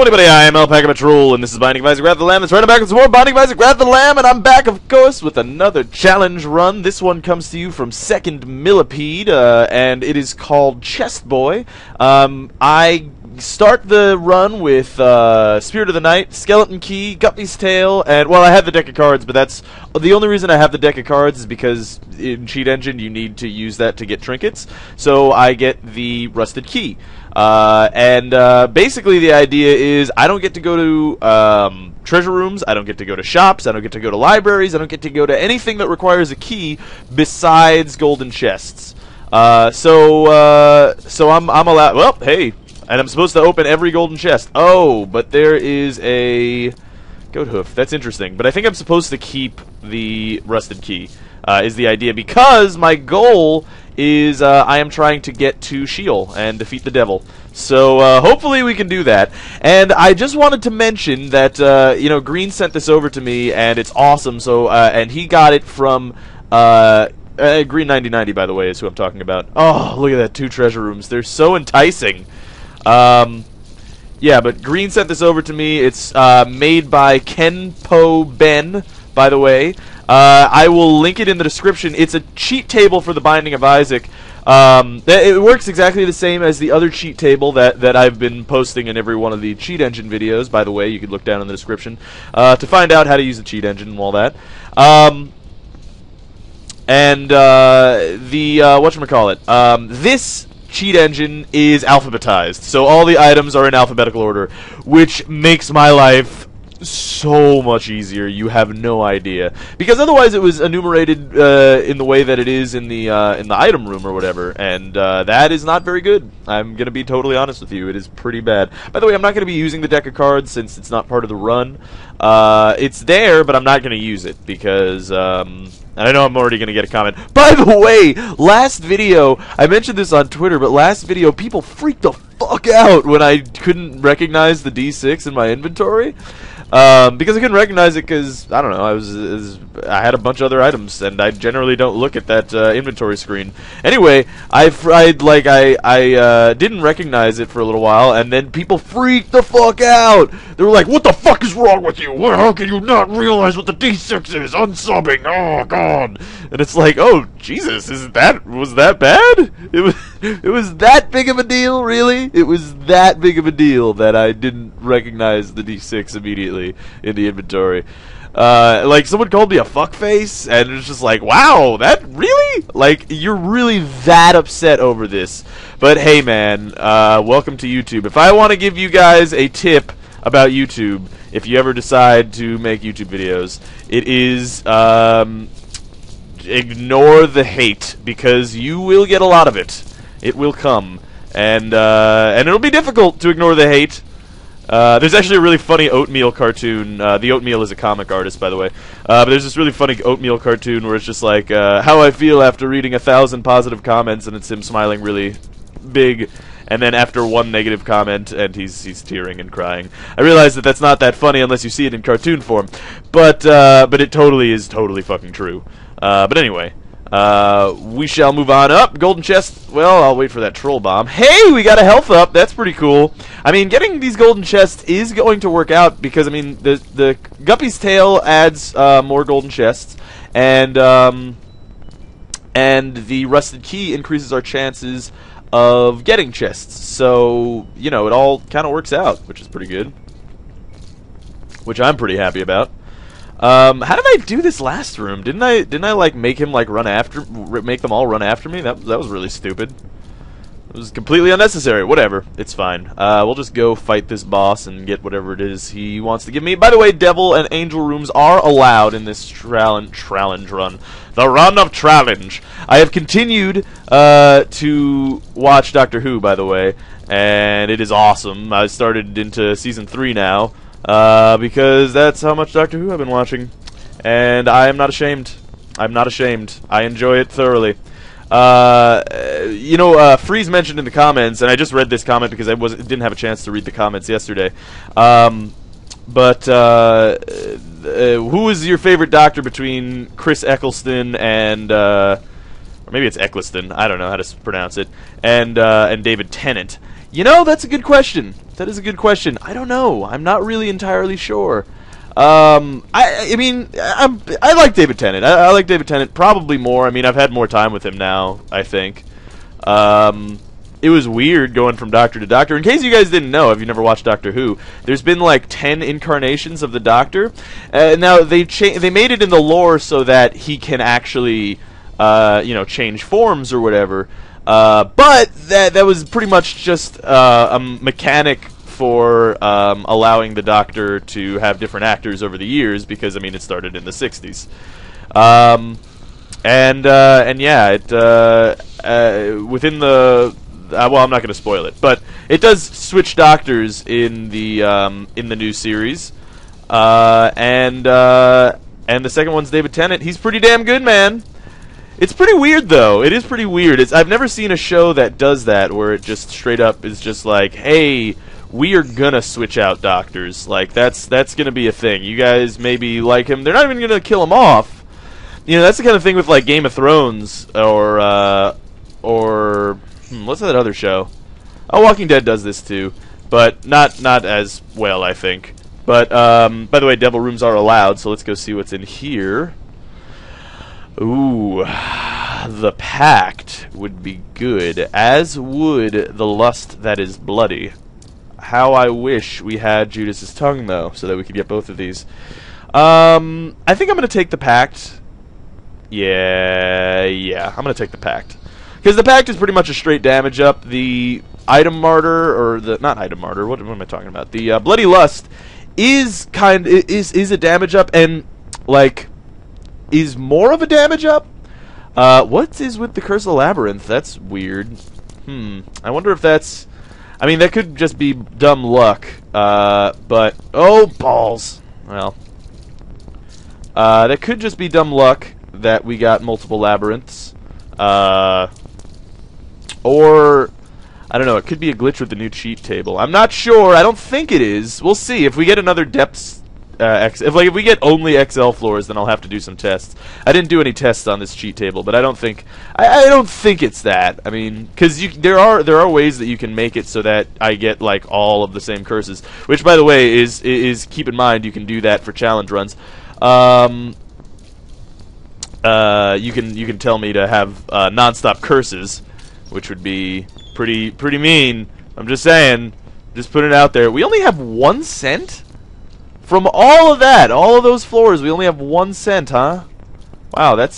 anybody, I am alpacapatrol, and this is Binding of Isaac Wrath of the Lamb. It's right back with some more Binding of Isaac Wrath of the Lamb, and I'm back, of course, with another challenge run. This one comes to you from Second Millipede, and it is called Chest Boy. I start the run with Spirit of the Night, Skeleton Key, Guppy's Tail, and, well, I have the deck of cards, but that's the only reason I have the deck of cards is because in Cheat Engine you need to use that to get trinkets, so I get the Rusted Key. Basically the idea is I don't get to go to treasure rooms, I don't get to go to shops, I don't get to go to libraries, I don't get to go to anything that requires a key besides golden chests. So I'm allowed, well, hey, and I'm supposed to open every golden chest. Oh, but there is a goat hoof. That's interesting. But I think I'm supposed to keep the rusted key, is the idea, because my goal is I am trying to get to Sheol and defeat the devil. So hopefully we can do that. And I just wanted to mention that you know, Green sent this over to me, and it's awesome. So and he got it from Green 9090, by the way, is who I'm talking about. Oh, look at that, 2 treasure rooms. They're so enticing. Yeah, but Green sent this over to me. It's made by Kenpo Ben, by the way. I will link it in the description. It's a cheat table for the Binding of Isaac. It works exactly the same as the other cheat table that I've been posting in every one of the Cheat Engine videos. By the way, you can look down in the description to find out how to use the Cheat Engine and all that. This Cheat Engine is alphabetized, so all the items are in alphabetical order, which makes my life so much easier. You have no idea, because otherwise it was enumerated in the way that it is in the item room or whatever, and that is not very good. I'm gonna be totally honest with you. It is pretty bad. By the way, I'm not gonna be using the deck of cards since it's not part of the run. It's there, but I'm not gonna use it because and I know I'm already going to get a comment. By the way, last video, I mentioned this on Twitter, but last video, people freaked the fuck out when I couldn't recognize the D6 in my inventory. Because I couldn't recognize it because, I don't know, I had a bunch of other items, and I generally don't look at that inventory screen. Anyway, I didn't recognize it for a little while, and then people freaked the fuck out. They were like, what the fuck is wrong with you? How can you not realize what the D6 is? Unsubbing, oh god. And it's like, oh, Jesus, was that bad? It was that big of a deal, really? It was that big of a deal that I didn't recognize the D6 immediately in the inventory. Like, someone called me a fuckface, and it was just like, wow, that really? Like, you're really that upset over this. But hey, man, welcome to YouTube. If I want to give you guys a tip about YouTube, if you ever decide to make YouTube videos, it is, ignore the hate, because you will get a lot of it. It will come. And it'll be difficult to ignore the hate. There's actually a really funny Oatmeal cartoon. The Oatmeal is a comic artist, by the way. But there's this really funny Oatmeal cartoon where it's just like, how I feel after reading 1,000 positive comments, and it's him smiling really big, and then after 1 negative comment, and he's tearing and crying. I realize that that's not that funny unless you see it in cartoon form, but it totally is totally fucking true. But anyway. We shall move on up. Golden chest. Well, I'll wait for that troll bomb. Hey, we got a health up. That's pretty cool. I mean, getting these golden chests is going to work out because, I mean, the Guppy's Tail adds more golden chests, and the Rusted Key increases our chances of getting chests. So, you know, it all kind of works out, which is pretty good. Which I'm pretty happy about. How did I do this last room? Didn't I like make him like make them all run after me? That was really stupid. It was completely unnecessary. Whatever, it's fine. We'll just go fight this boss and get whatever it is he wants to give me. By the way, devil and angel rooms are allowed in this challenge run. The run of challenge. I have continued to watch Doctor Who, by the way, and it is awesome. I started into season 3 now. Because that's how much Doctor Who I've been watching, and I am not ashamed. I'm not ashamed. I enjoy it thoroughly. You know, Freeze mentioned in the comments, and I just read this comment because I didn't have a chance to read the comments yesterday. Who is your favorite Doctor between Chris Eccleston and, or maybe it's Eccleston, I don't know how to pronounce it, and David Tennant? You know, that's a good question. That is a good question. I don't know. I'm not really entirely sure. I mean, I like David Tennant. I like David Tennant probably more. I mean, I've had more time with him now, I think. It was weird going from Doctor to Doctor. In case you guys didn't know, if you never watched Doctor Who, there's been like 10 incarnations of the Doctor. Now, they made it in the lore so that he can actually, you know, change forms or whatever. But that was pretty much just a mechanic for allowing the Doctor to have different actors over the years, because I mean it started in the 60s. And yeah, it within the well, I'm not going to spoil it, but it does switch Doctors in the new series. And the second one's David Tennant. He's pretty damn good, man. It's pretty weird, though. It is pretty weird. I've never seen a show that does that, where it just straight up is just like, hey, we are gonna switch out Doctors. Like, that's gonna be a thing. You guys maybe like him. They're not even gonna kill him off. You know, that's the kind of thing with, like, Game of Thrones, or what's that other show? Oh, Walking Dead does this, too. But not as well, I think. But, by the way, devil rooms are allowed, so let's go see what's in here. Ooh, the Pact would be good, as would the Lust That Is Bloody. How I wish we had Judas's Tongue, though, so that we could get both of these. I think I'm going to take the Pact. Yeah, I'm going to take the Pact. Because the Pact is pretty much a straight damage up. The Item Martyr, or the, not Item Martyr, what am I talking about? The Bloody Lust is a damage up, and, like, is more of a damage up? What is with the Curse of the Labyrinth? That's weird. I wonder if that's... I mean, that could just be dumb luck, but... Oh, balls! Well... that could just be dumb luck that we got multiple labyrinths. Or... I don't know, it could be a glitch with the new cheat table. I'm not sure, I don't think it is. We'll see. If we get another depths... if we get only XL floors, then I'll have to do some tests. I didn't do any tests on this cheat table, but I don't think I don't think it's that. I mean, because there are ways that you can make it so that I get like all of the same curses. Which, by the way, is keep in mind you can do that for challenge runs. You can tell me to have non-stop curses, which would be pretty mean. I'm just saying, just putting it out there. We only have 1 cent. From all of that, all of those floors, we only have 1 cent, huh? Wow, that's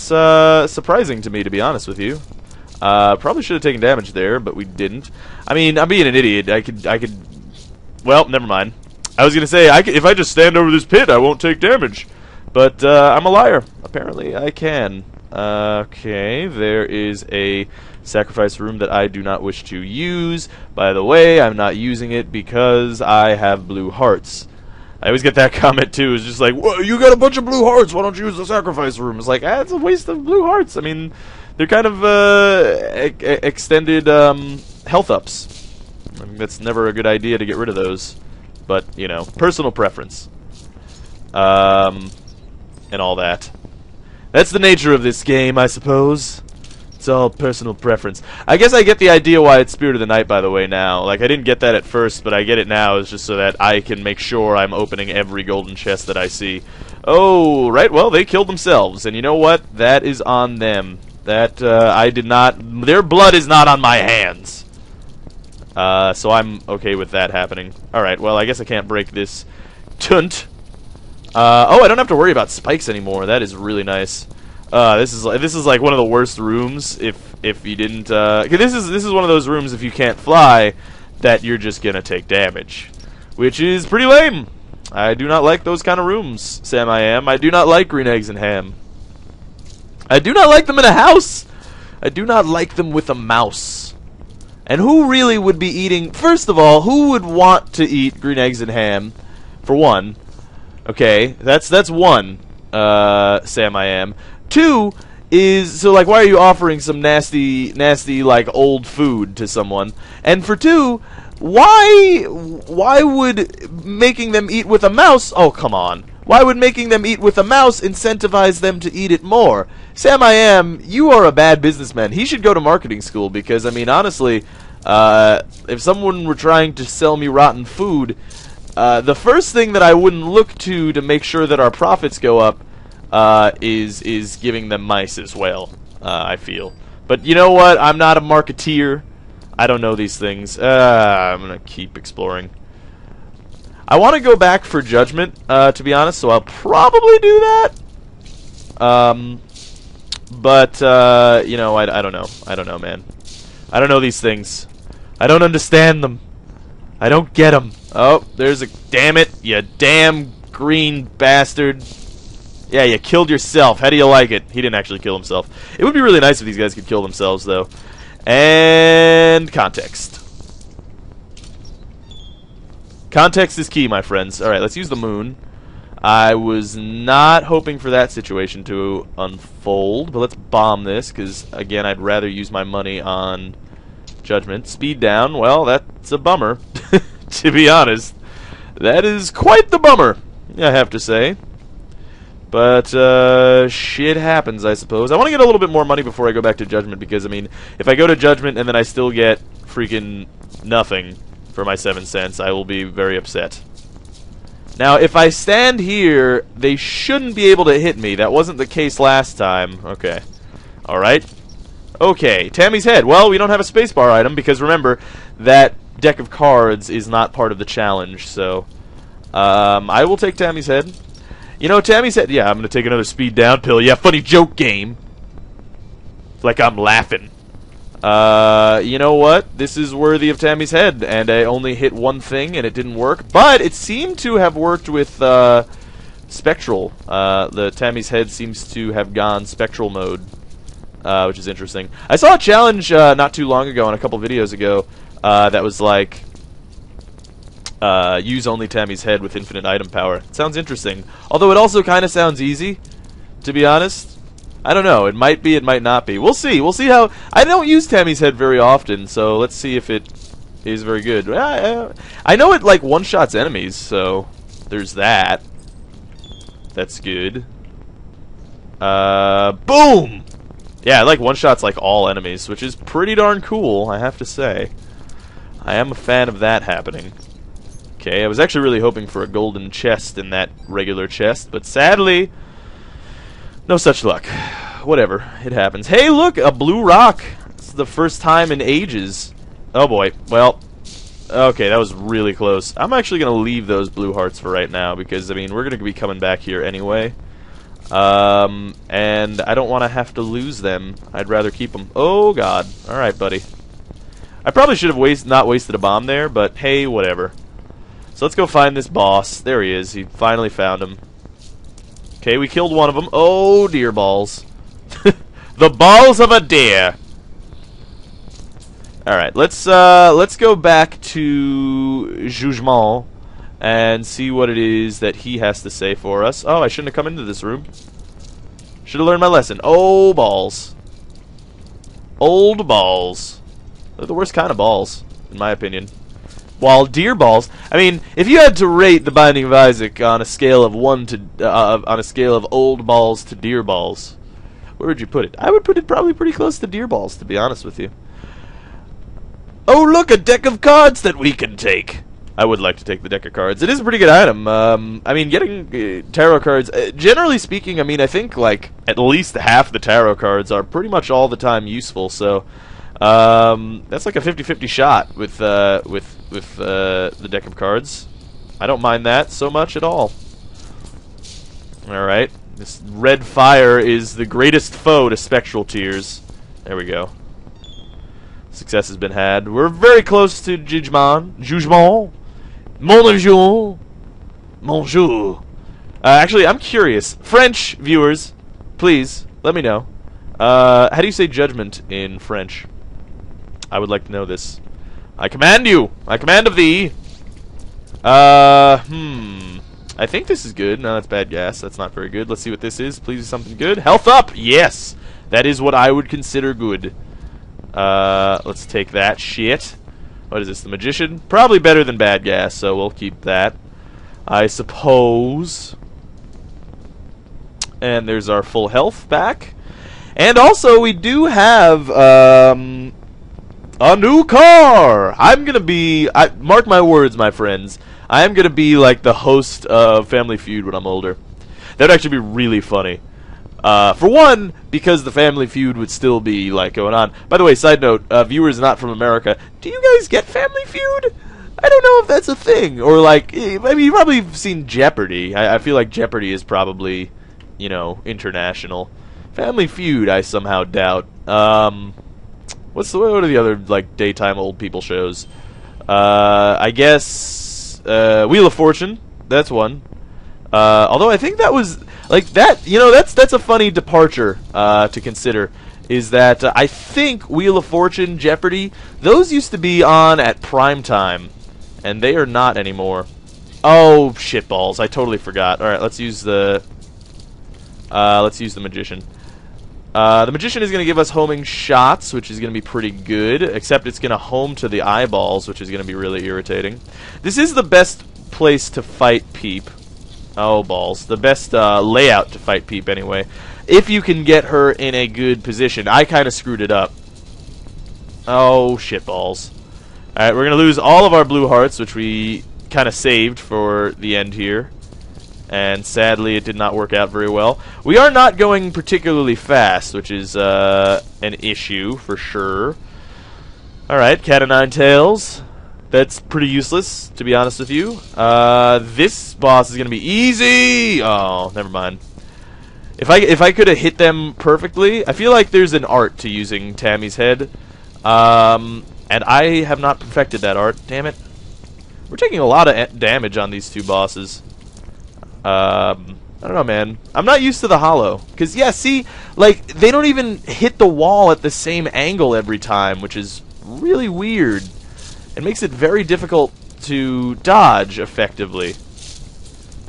surprising to me, to be honest with you. Probably should have taken damage there, but we didn't. I mean, I'm being an idiot. I could. Well, never mind. I was gonna say, if I just stand over this pit, I won't take damage. But I'm a liar. Apparently, I can. Okay, there is a sacrifice room that I do not wish to use. By the way, I'm not using it because I have blue hearts. I always get that comment too. It's just like, well, you got a bunch of blue hearts. Why don't you use the sacrifice room? It's like, it's a waste of blue hearts. I mean, they're kind of extended health ups. I mean, that's never a good idea to get rid of those. But you know, personal preference, and all that. That's the nature of this game, I suppose. It's all personal preference. I guess I get the idea why it's Spirit of the Night, by the way, now. Like, I didn't get that at first, but I get it now. It's just so that I can make sure I'm opening every golden chest that I see. Oh, right, well, they killed themselves. And you know what? That is on them. That, I did not... Their blood is not on my hands. So I'm okay with that happening. Alright, well, I guess I can't break this tunt. Oh, I don't have to worry about spikes anymore. That is really nice. This is like one of the worst rooms if you didn't. This is one of those rooms if you can't fly that you're just gonna take damage, which is pretty lame. I do not like those kind of rooms, Sam. I do not like green eggs and ham. I do not like them in a house. I do not like them with a mouse. And who really would be eating? First of all, who would want to eat green eggs and ham? For one, okay, that's one. Sam. 2 is, so like, why are you offering some nasty like old food to someone? And for 2, why would making them eat with a mouse? Oh, come on. Why would making them eat with a mouse incentivize them to eat it more? Sam, you are a bad businessman. He should go to marketing school because, I mean, honestly, If someone were trying to sell me rotten food, the first thing that I wouldn't look to make sure that our profits go up is giving them mice as well, I feel. But you know what? I'm not a marketeer. I don't know these things. I'm going to keep exploring. I want to go back for judgment, to be honest, so I'll probably do that. But, you know, I don't know. I don't know, man. I don't know these things. I don't understand them. I don't get them. Oh, there's a... Damn it, you damn green bastard. Yeah, you killed yourself. How do you like it? He didn't actually kill himself. It would be really nice if these guys could kill themselves, though. And... context. Context is key, my friends. Alright, let's use the moon. I was not hoping for that situation to unfold, but let's bomb this, because, again, I'd rather use my money on judgment. Speed down, well, that's a bummer, to be honest. That is quite the bummer, I have to say. But, shit happens, I suppose. I want to get a little bit more money before I go back to judgment, because, I mean, if I go to judgment and then I still get freaking nothing for my 7 cents, I will be very upset. Now, if I stand here, they shouldn't be able to hit me. That wasn't the case last time. Okay. Alright. Okay, Tammy's head. Well, we don't have a spacebar item, because remember, that deck of cards is not part of the challenge, so... I will take Tammy's head. You know, Tammy's head... Yeah, I'm gonna take another speed down pill. Yeah, funny joke game. Like I'm laughing. You know what? This is worthy of Tammy's head, and I only hit one thing, and it didn't work. But it seemed to have worked with Spectral. The Tammy's head seems to have gone Spectral mode, which is interesting. I saw a challenge not too long ago, and a couple videos ago, that was like, use only Tammy's head with infinite item power. It sounds interesting. Although it also kind of sounds easy, to be honest. I don't know. It might be, it might not be. We'll see. We'll see how... I don't use Tammy's head very often, so let's see if it is very good. I know it, like, one-shots enemies, so there's that. That's good. Boom! Yeah, it, like, one-shots, like, all enemies, which is pretty darn cool, I have to say. I am a fan of that happening. Okay, I was actually really hoping for a golden chest in that regular chest, but sadly... no such luck. Whatever. It happens. Hey, look! A blue rock! It's the first time in ages. Oh, boy. Well, okay, that was really close. I'm actually going to leave those blue hearts for right now, because, I mean, we're going to be coming back here anyway. And I don't want to have to lose them. I'd rather keep them. Oh, God. Alright, buddy. I probably should have not wasted a bomb there, but hey, whatever. So let's go find this boss. There he is. He finally found him. Okay, we killed one of them. Oh, dear balls. The balls of a deer. Alright, let's go back to Jugement and see what it is that he has to say for us. Oh, I shouldn't have come into this room. Should have learned my lesson. Oh, balls. Old balls. They're the worst kind of balls, in my opinion. While deer balls, I mean, if you had to rate The Binding of Isaac on a scale of on a scale of old balls to deer balls, where would you put it? I would put it probably pretty close to deer balls, to be honest with you. Oh, look, a deck of cards that we can take. I would like to take the deck of cards. It is a pretty good item. I mean, getting tarot cards, generally speaking, I mean, I think like at least half the tarot cards are pretty much all the time useful. So. That's like a 50-50 shot with the deck of cards. I don't mind that so much at all. Alright. This red fire is the greatest foe to spectral tears. There we go. Success has been had. We're very close to Jugement. Bonjour. Bonjour. Actually, I'm curious. French viewers, please, let me know. How do you say judgment in French? I would like to know this. I command you! I command of thee! I think this is good. No, that's bad gas. That's not very good. Let's see what this is. Please do something good. Health up! Yes! That is what I would consider good. Let's take that shit. What is this? The Magician? Probably better than bad gas, so we'll keep that, I suppose. And there's our full health back. And also, we do have, A new car! I'm gonna be... mark my words, my friends. I am gonna be like the host of Family Feud when I'm older. That would actually be really funny. For one, because the Family Feud would still be like going on. By the way, side note, viewers not from America, do you guys get Family Feud? I don't know if that's a thing. Or like, I mean, you've probably seen Jeopardy. I feel like Jeopardy is probably, you know, international. Family Feud, I somehow doubt. What are the other like daytime old people shows? I guess Wheel of Fortune. That's one. Although I think that was like that. You know, that's a funny departure to consider. Is that I think Wheel of Fortune, Jeopardy, those used to be on at prime time, and they are not anymore. Oh shitballs! I totally forgot. All right, let's use the Magician. The Magician is going to give us homing shots, which is going to be pretty good, except it's going to home to the eyeballs, which is going to be really irritating. This is the best place to fight Peep. Oh, balls. The best layout to fight Peep, anyway. If you can get her in a good position. I kind of screwed it up. Oh, shitballs. Alright, we're going to lose all of our blue hearts, which we kind of saved for the end here. And sadly, it did not work out very well. We are not going particularly fast, which is an issue for sure. Alright, cat o' nine tails. That's pretty useless, to be honest with you. This boss is going to be easy! Oh, never mind. If I could have hit them perfectly, I feel like there's an art to using Tammy's head. And I have not perfected that art. Damn it. We're taking a lot of damage on these two bosses. I don't know, man. I'm not used to the hollow. Because, yeah, see, like, they don't even hit the wall at the same angle every time, which is really weird. It makes it very difficult to dodge effectively.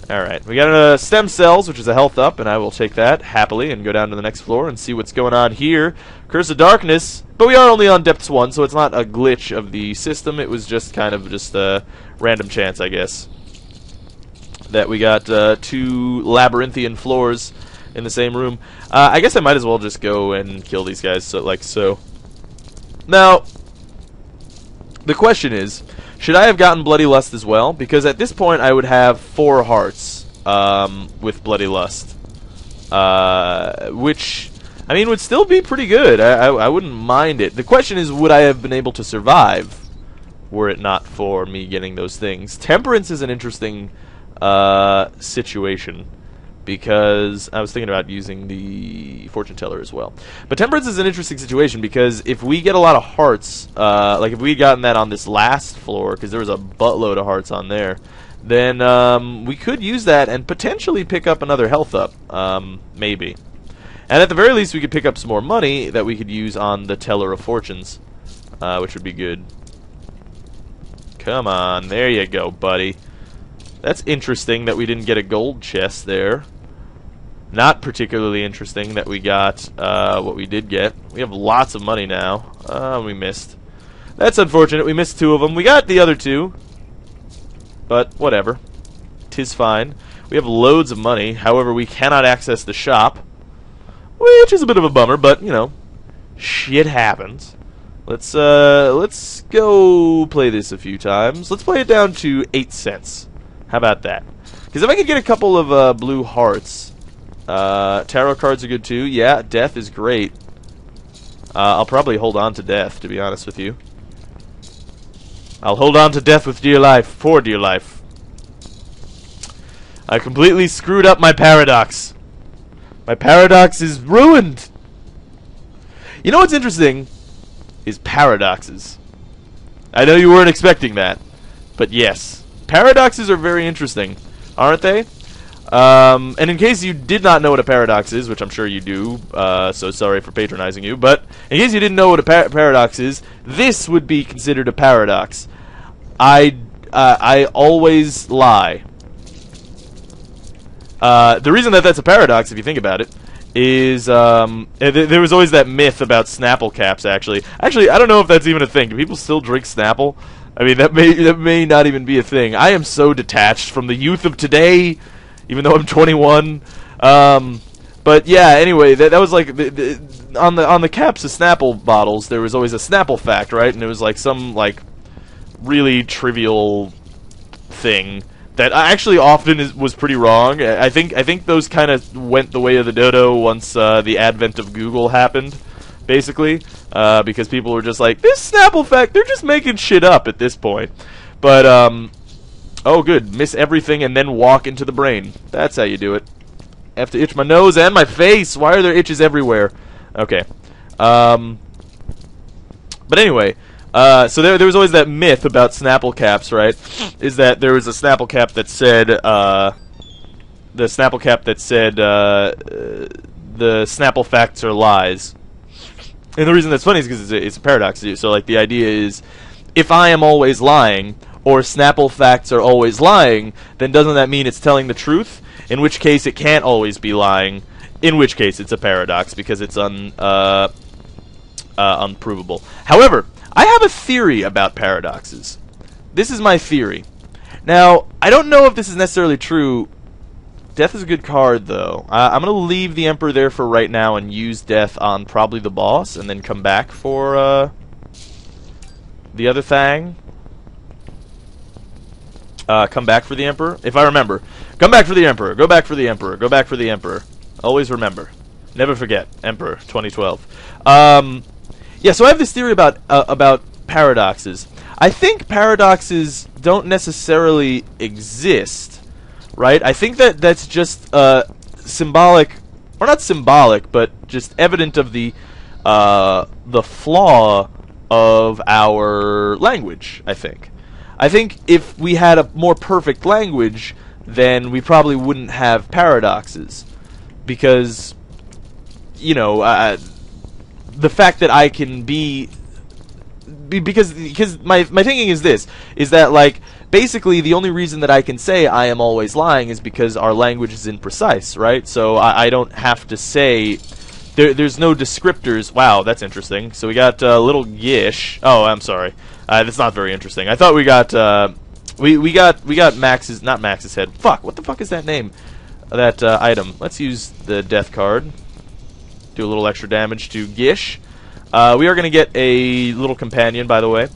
Alright, we got stem cells, which is a health up, and I will take that happily and go down to the next floor and see what's going on here. Curse of Darkness, but we are only on Depths 1, so it's not a glitch of the system. It was just kind of just a random chance, I guess, that we got two labyrinthian floors in the same room. I guess I might as well just go and kill these guys, so. Now, the question is, should I have gotten Bloody Lust as well? Because at this point, I would have 4 hearts with Bloody Lust, which, I mean, would still be pretty good. I wouldn't mind it. The question is, would I have been able to survive were it not for me getting those things? Temperance is an interesting situation, because I was thinking about using the fortune teller as well. But Temperance is an interesting situation because if we get a lot of hearts, like if we had gotten that on this last floor, because there was a buttload of hearts on there, then we could use that and potentially pick up another health up, maybe. And at the very least, we could pick up some more money that we could use on the Teller of Fortunes, which would be good. Come on, there you go, buddy. That's interesting that we didn't get a gold chest there. Not particularly interesting that we got what we did get. We have lots of money now. We missed. That's unfortunate. We missed 2 of them. We got the other 2. But whatever. 'Tis fine. We have loads of money. However, we cannot access the shop, which is a bit of a bummer, but, you know, shit happens. Let's go play this a few times. Let's play it down to 8 cents. How about that? Because if I could get a couple of blue hearts, tarot cards are good too. Yeah, death is great. I'll probably hold on to death, to be honest with you. I'll hold on to death with dear life, for dear life. I completely screwed up my paradox. My paradox is ruined. You know what's interesting is paradoxes. I know you weren't expecting that, but yes. Paradoxes are very interesting, aren't they? And in case you did not know what a paradox is, which I'm sure you do, so sorry for patronizing you, but in case you didn't know what a paradox is, this would be considered a paradox. I always lie. The reason that that's a paradox, if you think about it, is there was always that myth about Snapple caps. Actually, I don't know if that's even a thing. Do people still drink Snapple? I mean, that may not even be a thing. I am so detached from the youth of today, even though I'm 21. But yeah, anyway, that was like on the caps of Snapple bottles, there was always a Snapple fact, right? And it was like some like really trivial thing that actually often was pretty wrong. I think those kind of went the way of the dodo once the advent of Google happened, basically, because people were just like, this Snapple fact, they're just making shit up at this point. But oh good, miss everything and then walk into the brain. That's how you do it. I have to itch my nose and my face. Why are there itches everywhere? Okay. But anyway, so there was always that myth about Snapple caps, right? Is that there was a Snapple cap that said, the Snapple facts are lies. And the reason that's funny is because it's a paradox. So like the idea is, if I am always lying, or Snapple facts are always lying, then doesn't that mean it's telling the truth? In which case it can't always be lying. In which case it's a paradox because it's unprovable. However, I have a theory about paradoxes. This is my theory. Now, I don't know if this is necessarily true. Death is a good card, though. I'm going to leave the Emperor there for right now and use Death on probably the boss, and then come back for the other thing. Come back for the Emperor, if I remember. Come back for the Emperor. Go back for the Emperor. Go back for the Emperor. Always remember. Never forget. Emperor 2012. Yeah, so I have this theory about paradoxes. I think paradoxes don't necessarily exist, right? I think that's just symbolic, or not symbolic, but just evident of the flaw of our language, I think. I think if we had a more perfect language, then we probably wouldn't have paradoxes. Because, you know, the fact that I can because my thinking is this, is that, like, basically the only reason that I can say I am always lying is because our language is imprecise, right? So I don't have to say, there's no descriptors. Wow, that's interesting. So we got little Gish. Oh, I'm sorry. That's not very interesting. I thought we got we got Max's, not Max's head. Fuck, what the fuck is that name? That item. Let's use the death card. Do a little extra damage to Gish. We are going to get a little companion, by the way.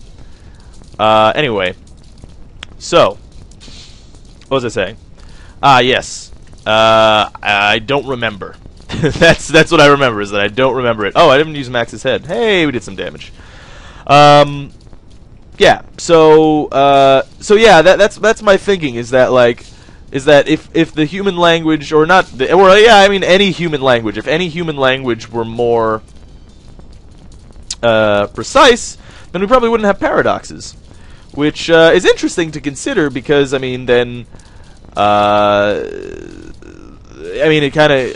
Anyway. So. What was I saying? Yes. I don't remember. that's what I remember, is that I don't remember it. Oh, I didn't use Max's head. Hey, we did some damage. Yeah. So yeah, that's my thinking, is that, like, if the human language, or not, yeah, I mean any human language, if any human language were more precise, then we probably wouldn't have paradoxes, which is interesting to consider, because I mean then I mean it kind of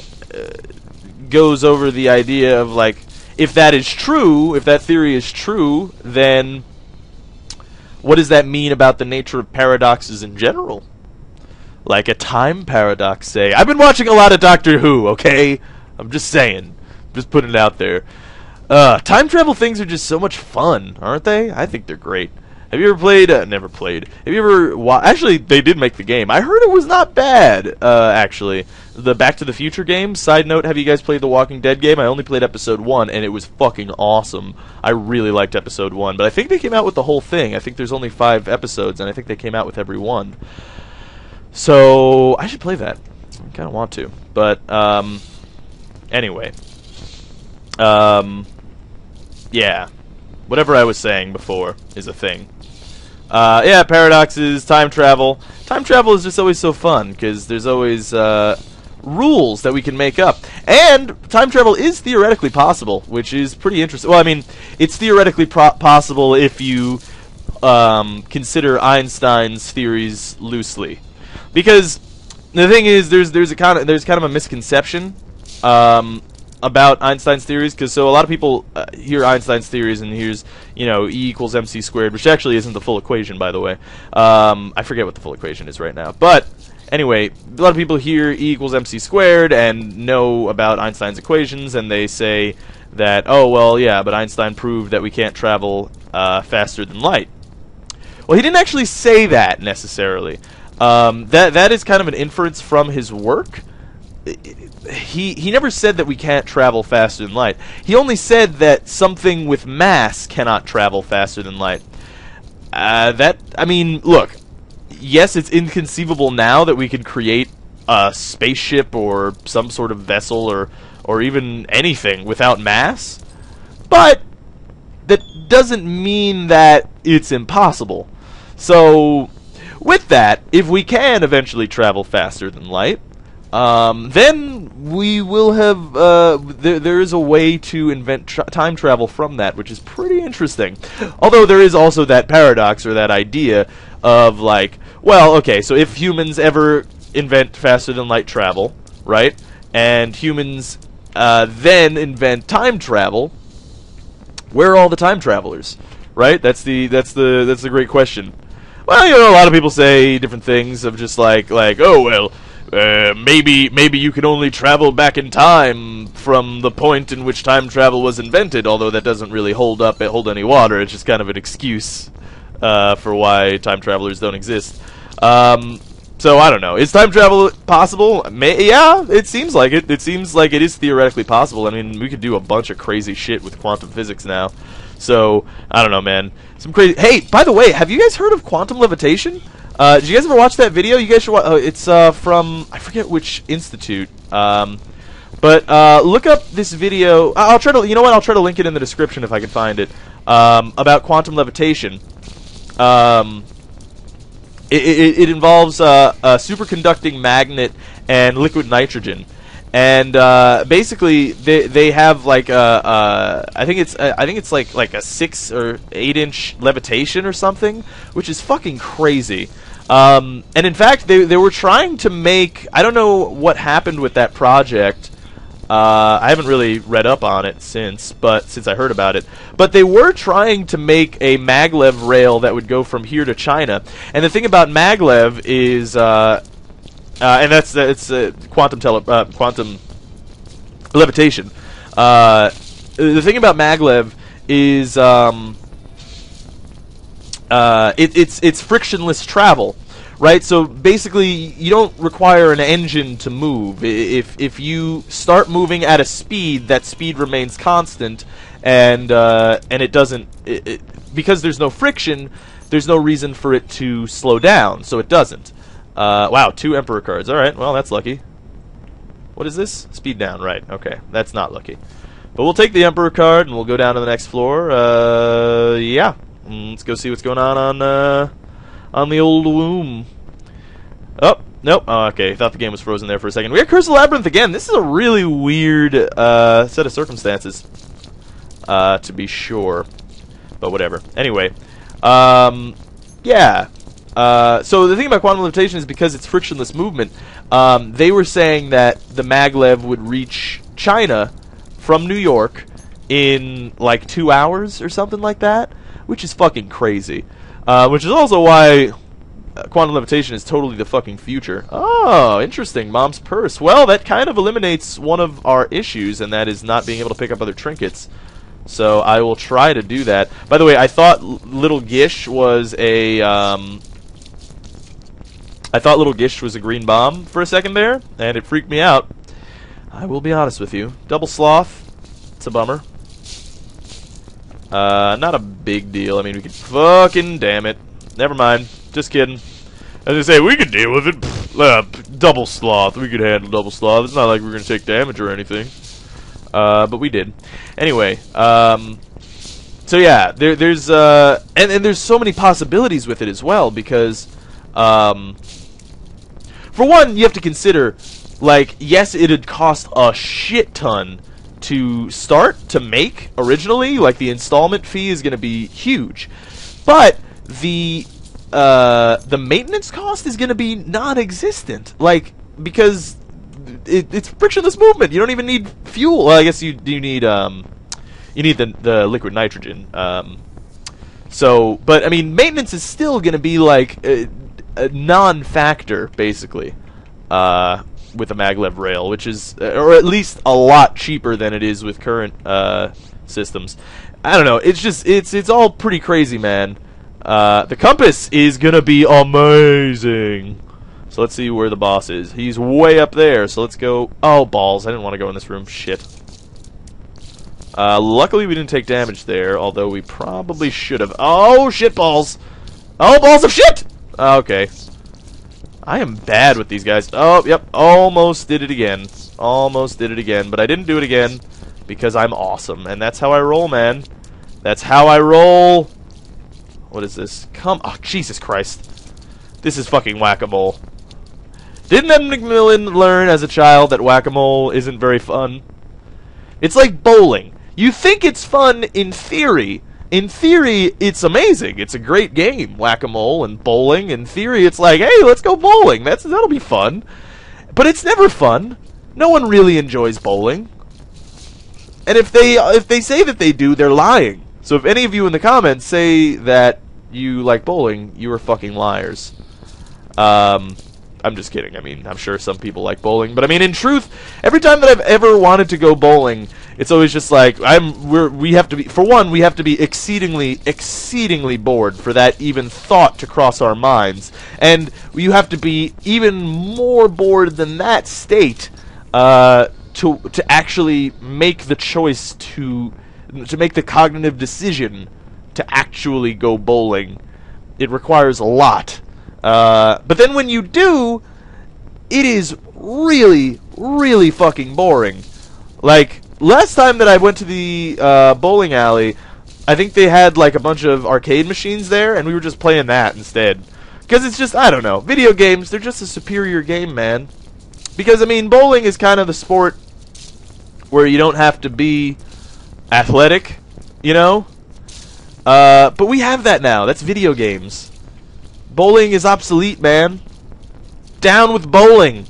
goes over the idea of, like, if that is true, if that theory is true, then what does that mean about the nature of paradoxes in general? Like a time paradox, say. I've been watching a lot of Doctor Who, okay? I'm just saying. Just putting it out there. Time travel things are just so much fun, aren't they? I think they're great. Have you ever played? Never played. Have you ever actually, they did make the game. I heard it was not bad, actually. The Back to the Future game. Side note, have you guys played the Walking Dead game? I only played episode 1, and it was fucking awesome. I really liked episode 1, but I think they came out with the whole thing. I think there's only 5 episodes, and I think they came out with every one. So, I should play that. I kind of want to. But, anyway. Yeah. Whatever I was saying before is a thing. Yeah, paradoxes, time travel. Time travel is just always so fun, because there's always rules that we can make up. And time travel is theoretically possible, which is pretty interesting. Well, I mean, it's theoretically possible if you consider Einstein's theories loosely. Because the thing is, there's kind of a misconception about Einstein's theories, because so a lot of people hear Einstein's theories and here's, you know, E equals mc squared, which actually isn't the full equation, by the way. I forget what the full equation is right now, but anyway, a lot of people hear E equals mc squared and know about Einstein's equations, and they say that, oh well, yeah, but Einstein proved that we can't travel faster than light. Well, he didn't actually say that necessarily. That is kind of an inference from his work. he never said that we can't travel faster than light. He only said that something with mass cannot travel faster than light. I mean, look, yes, it's inconceivable now that we could create a spaceship or some sort of vessel or even anything without mass, but that doesn't mean that it's impossible. So, with that, if we can eventually travel faster than light, then we will have, there is a way to invent time travel from that, which is pretty interesting. Although there is also that paradox, or that idea of, like, well, okay, so if humans ever invent faster than light travel, right, and humans then invent time travel, where are all the time travelers, right? That's the great question. Well, you know, a lot of people say different things of just like, oh, well, maybe you can only travel back in time from the point in which time travel was invented, although that doesn't really hold any water. It's just kind of an excuse for why time travelers don't exist. So I don't know. Is time travel possible? Yeah, it seems like it. It seems like it is theoretically possible. I mean, we could do a bunch of crazy shit with quantum physics now. So I don't know, man. Some crazy. Hey, by the way, have you guys heard of quantum levitation? Did you guys ever watch that video? You guys should watch. It's from, I forget which institute. But look up this video. I'll try to. You know what? I'll try to link it in the description if I can find it. About quantum levitation. It involves a superconducting magnet and liquid nitrogen, and basically they have like I think it's like a 6 or 8 inch levitation or something, which is fucking crazy. And in fact, they were trying to make, I don't know what happened with that project. I haven't really read up on it since I heard about it. But they were trying to make a maglev rail that would go from here to China. And the thing about maglev is, and it's quantum levitation. The thing about maglev is, it's frictionless travel. Right, so basically, you don't require an engine to move. If you start moving at a speed, that speed remains constant, and it doesn't. Because there's no friction, there's no reason for it to slow down, so it doesn't. Wow, 2 Emperor cards. All right, well that's lucky. What is this? Speed down. Right. Okay, that's not lucky. But we'll take the Emperor card and we'll go down to the next floor. Yeah, let's go see what's going on the old womb. Oh, nope. Oh, okay. Thought the game was frozen there for a second. We got Curse of the Labyrinth again. This is a really weird set of circumstances, to be sure. But whatever. Anyway, yeah. So the thing about quantum levitation is because it's frictionless movement. They were saying that the maglev would reach China from New York in like 2 hours or something like that, which is fucking crazy. Which is also why quantum levitation is totally the fucking future. Oh, interesting. Mom's purse. Well, that kind of eliminates one of our issues, and that is not being able to pick up other trinkets. So I will try to do that. By the way, I thought Little Gish was a green bomb for a second there, and it freaked me out. I will be honest with you. Double sloth. It's a bummer. Not a big deal. I mean, we could fucking damn it. Never mind. Just kidding. As I say, we could deal with it. Double sloth. We could handle double sloth. It's not like we're gonna take damage or anything. But we did. Anyway. So yeah, there's and there's so many possibilities with it as well, because for one, you have to consider, like, yes, it'd cost a shit ton to start, to make originally. Like, the installment fee is going to be huge, but the maintenance cost is going to be non-existent, like, because it's frictionless movement. You don't even need fuel. Well, I guess you need the liquid nitrogen. So, but I mean, maintenance is still going to be like a non-factor, basically, with a maglev rail, which is, or at least a lot cheaper than it is with current systems. I don't know. It's just, it's all pretty crazy, man. The compass is gonna be amazing. So let's see where the boss is. He's way up there, so let's go... Oh, balls. I didn't want to go in this room. Shit. Luckily we didn't take damage there, although we probably should have. Oh, shit balls! Oh, balls of shit! Okay. I am bad with these guys. Oh, yep. Almost did it again. Almost did it again, but I didn't do it again because I'm awesome, and that's how I roll, man. That's how I roll. What is this? Come... Oh, Jesus Christ. This is fucking whack-a-mole. Didn't Ed McMillan learn as a child that whack-a-mole isn't very fun? It's like bowling. You think it's fun in theory. In theory, it's amazing. It's a great game, whack-a-mole and bowling. In theory, it's like, hey, let's go bowling. That'll be fun. But it's never fun. No one really enjoys bowling. And if they say that they do, they're lying. So if any of you in the comments say that you like bowling, you are fucking liars. I'm just kidding. I mean, I'm sure some people like bowling, but I mean, in truth, every time that I've ever wanted to go bowling, it's always just like we have to be, for one, we have to be exceedingly bored for that even thought to cross our minds, and you have to be even more bored than that state to actually make the choice to make the cognitive decision to actually go bowling. It requires a lot. But then when you do, it is really, really fucking boring. Like, last time that I went to the bowling alley, I think they had like a bunch of arcade machines there, and we were just playing that instead. Because it's just, I don't know, video games, they're just a superior game, man. Because, I mean, bowling is kind of the sport where you don't have to be athletic, you know? But we have that now. That's video games. Bowling is obsolete, man. Down with bowling.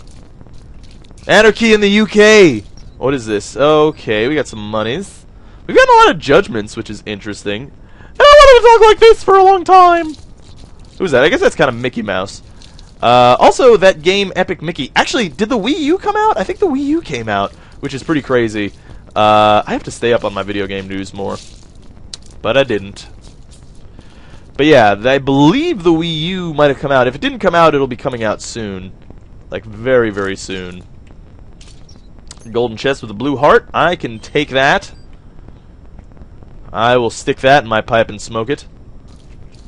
Anarchy in the UK. What is this? Okay, we got some monies. We've got a lot of judgments, which is interesting. And I wanted to talk like this for a long time. Who's that? I guess that's kind of Mickey Mouse. Also, that game, Epic Mickey. Actually, did the Wii U come out? I think the Wii U came out, which is pretty crazy. I have to stay up on my video game news more. But I didn't. But yeah, I believe the Wii U might have come out. If it didn't come out, it'll be coming out soon. Like, very, very soon. Golden chest with a blue heart. I can take that. I will stick that in my pipe and smoke it.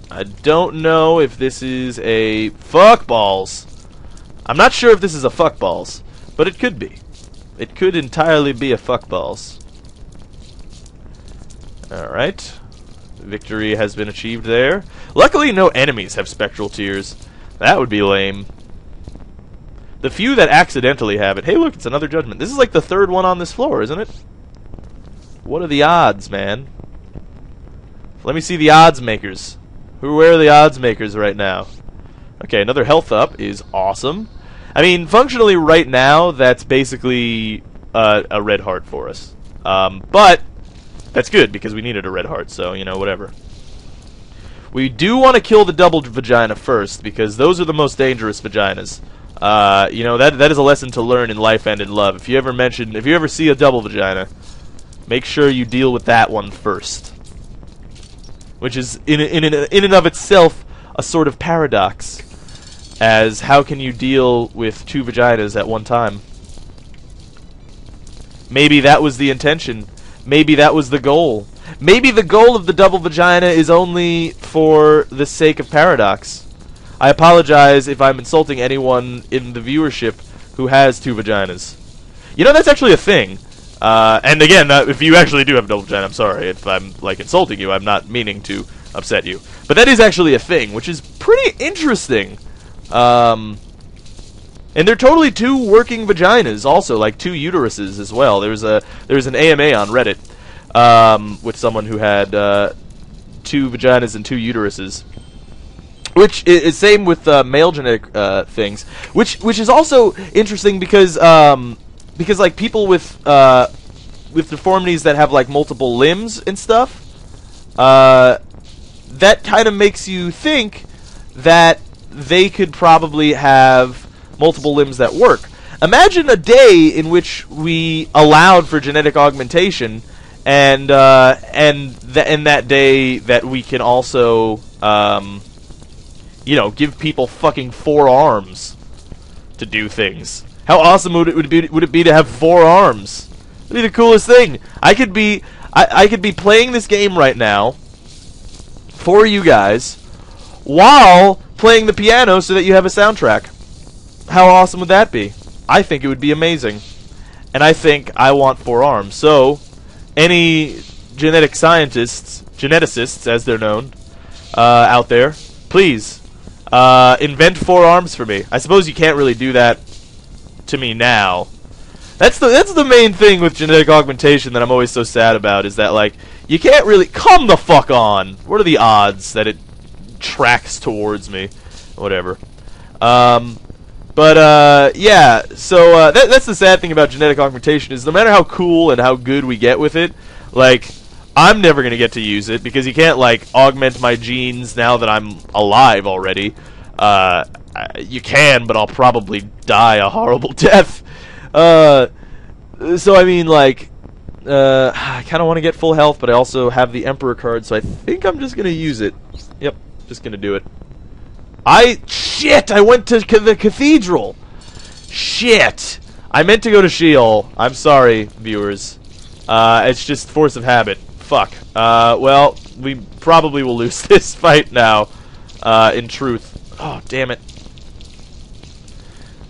I don't know if this is a... Fuck balls! I'm not sure if this is a fuck balls, but it could be. It could entirely be a fuck balls. Alright. Victory has been achieved there. Luckily, no enemies have spectral tears. That would be lame. The few that accidentally have it. Hey, look, it's another judgment. This is like the third one on this floor, isn't it? What are the odds, man? Let me see the odds makers. Where are the odds makers right now? Okay, another health up is awesome. I mean, functionally right now, that's basically a red heart for us. But that's good, because we needed a red heart, so, you know, whatever. We do want to kill the double vagina first, because those are the most dangerous vaginas. You know, that is a lesson to learn in life and in love. If you ever see a double vagina, make sure you deal with that one first. Which is, in and of itself, a sort of paradox. As, how can you deal with two vaginas at one time? Maybe that was the intention. Maybe that was the goal. Maybe the goal of the double vagina is only for the sake of paradox. I apologize if I'm insulting anyone in the viewership who has two vaginas. You know, that's actually a thing. And again, if you actually do have a double vagina, I'm sorry. If I'm, like, insulting you, I'm not meaning to upset you. But that is actually a thing, which is pretty interesting. And they're totally two working vaginas, also, like two uteruses as well. There was an AMA on Reddit with someone who had two vaginas and two uteruses, which is same with male genetic things, which is also interesting because like people with deformities that have like multiple limbs and stuff, that kind of makes you think that they could probably have multiple limbs that work. Imagine a day in which we allowed for genetic augmentation, and in that day that we can also, you know, give people fucking 4 arms. to do things. How awesome would it be to have 4 arms? It'd be the coolest thing. I could be playing this game right now for you guys while playing the piano so that you have a soundtrack. How awesome would that be? I think it would be amazing. And I think I want 4 arms. So, any genetic scientists, geneticists as they're known, out there, please, invent 4 arms for me. I suppose you can't really do that to me now. That's the main thing with genetic augmentation that I'm always so sad about, is that, like, you can't really... Come the fuck on! What are the odds that it tracks towards me? Whatever. Yeah, so, that's the sad thing about genetic augmentation, is no matter how cool and how good we get with it, like, I'm never gonna get to use it, because you can't, like, augment my genes now that I'm alive already. You can, but I'll probably die a horrible death. So I mean, like, I kind of want to get full health, but I also have the Emperor card, so I think I'm just gonna use it. Yep, just gonna do it. Shit! I went to the cathedral! Shit! I meant to go to Sheol. I'm sorry, viewers. It's just force of habit. Fuck. Well, we probably will lose this fight now, in truth. Oh, damn it.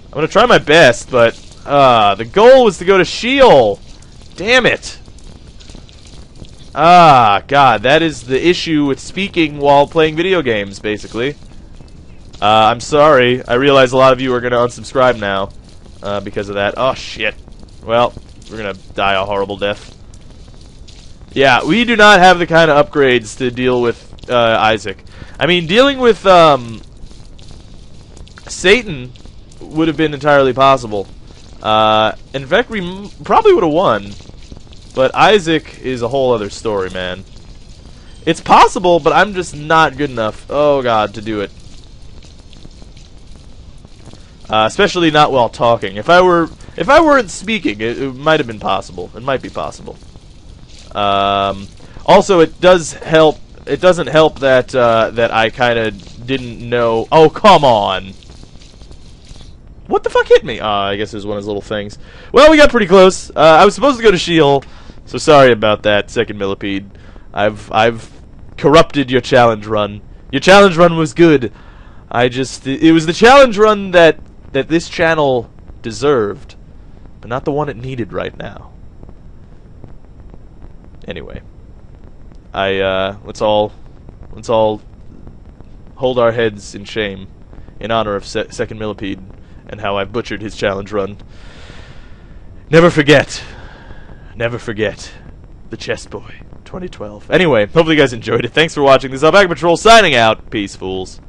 I'm gonna try my best, but, the goal was to go to Sheol! Damn it! God, that is the issue with speaking while playing video games, basically. I'm sorry. I realize a lot of you are gonna unsubscribe now, because of that. Oh, shit. Well, we're gonna die a horrible death. Yeah, we do not have the kind of upgrades to deal with, Isaac. I mean, dealing with, Satan would have been entirely possible. In fact, we probably would have won. But Isaac is a whole other story, man. It's possible, but I'm just not good enough, oh god, to do it. Especially not while talking. If I weren't speaking, it might have been possible. It might be possible. Also, it does help. It doesn't help that that I kind of didn't know. Oh, come on! What the fuck hit me? I guess it was one of his little things. Well, we got pretty close. I was supposed to go to Sheol, so sorry about that, Second Millipede. I've corrupted your challenge run. Your challenge run was good. It was the challenge run that this channel deserved, but not the one it needed right now. Anyway, let's all hold our heads in shame in honor of Second Millipede and how I butchered his challenge run. Never forget the Chest Boy 2012. Anyway, hopefully you guys enjoyed it. Thanks for watching. This is Alpacapatrol signing out. Peace, fools.